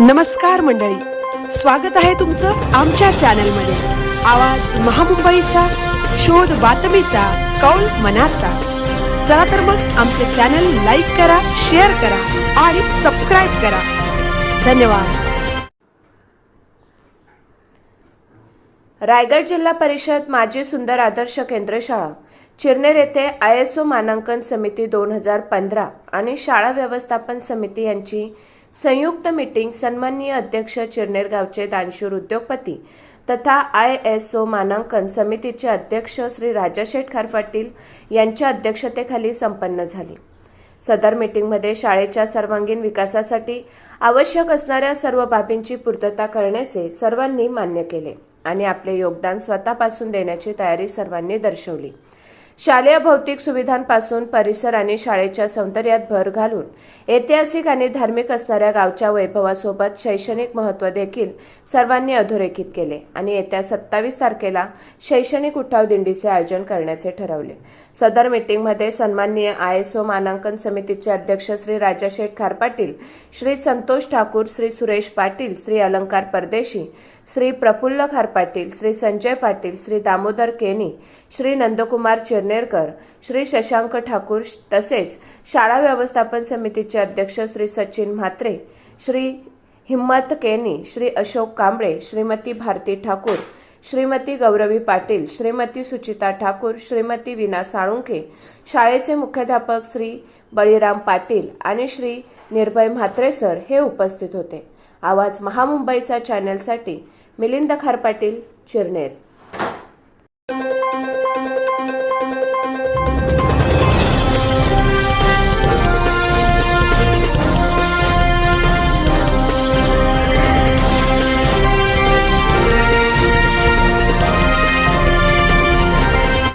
नमस्कार मंडळी, स्वागत आहे तुमचं आमच्या चॅनलमध्ये। आवाज महामुंबईचा, शोध बातमीचा, कौल मनाचा। चला तर मग आमचे चॅनल लाईक करा, शेअर करा आणि सबस्क्राइब करा। धन्यवाद। रायगड जिल्हा परिषद माजी सुंदर आदर्श केंद्र शाळा चिरनेर येथे ISO मानांकन समिती 2015 आणि शाळा व्यवस्थापन समिती यांची संयुक्त मीटिंग सन्माननीय अध्यक्ष चिरनेर गावचे दानशूर उद्योगपती तथा ISO मानांकन समितीचे अध्यक्ष श्री राजाशेठ खारपाटील यांच्या अध्यक्षतेखाली संपन्न झाली। सदर मीटिंगमध्ये शाळेच्या सर्वांगीण विकासासाठी आवश्यक असणाऱ्या सर्व बाबींची पूर्तता करण्याचे सर्वांनी मान्य केले आणि आपले योगदान स्वतःपासून देण्याची तयारी सर्वांनी दर्शवली। शालेय भौतिक सुविधांपासून परिसर आणि शाळेच्या सौंदर्यात भर घालून ऐतिहासिक आणि धार्मिक असणाऱ्या गावच्या वैभवासोबत शैक्षणिक महत्त्व देखील सर्वांनी अधोरेखित केले आणि येत्या 27 तारखेला शैक्षणिक उठाव दिंडीचे आयोजन करण्याचे ठरवले। सदर मीटिंगमध्ये सन्माननीय ISO मानांकन समितीचे अध्यक्ष श्री राजाशेठ खारपाटील, श्री संतोष ठाकूर, श्री सुरेश पाटील, श्री अलंकार परदेशी, श्री प्रफुल्ल खारपाटील, श्री संजय पाटील, श्री दामोदर केनी, श्री नंदकुमार चिरनेरकर, श्री शशांक ठाकूर तसेच शाळा व्यवस्थापन समितीचे अध्यक्ष श्री सचिन म्हात्रे, श्री हिम्मत केनी, श्री अशोक कांबळे, श्रीमती भारती ठाकूर, श्रीमती गौरवी पाटील, श्रीमती सुचिता ठाकूर, श्रीमती विना साळुंखे, शाळेचे मुख्याध्यापक श्री बळीराम पाटील आणि श्री निर्भय म्हात्रे सर हे उपस्थित होते। आवाज महामुंबईचा चॅनलसाठी मिलिंद खारपाटील, चिरनेर।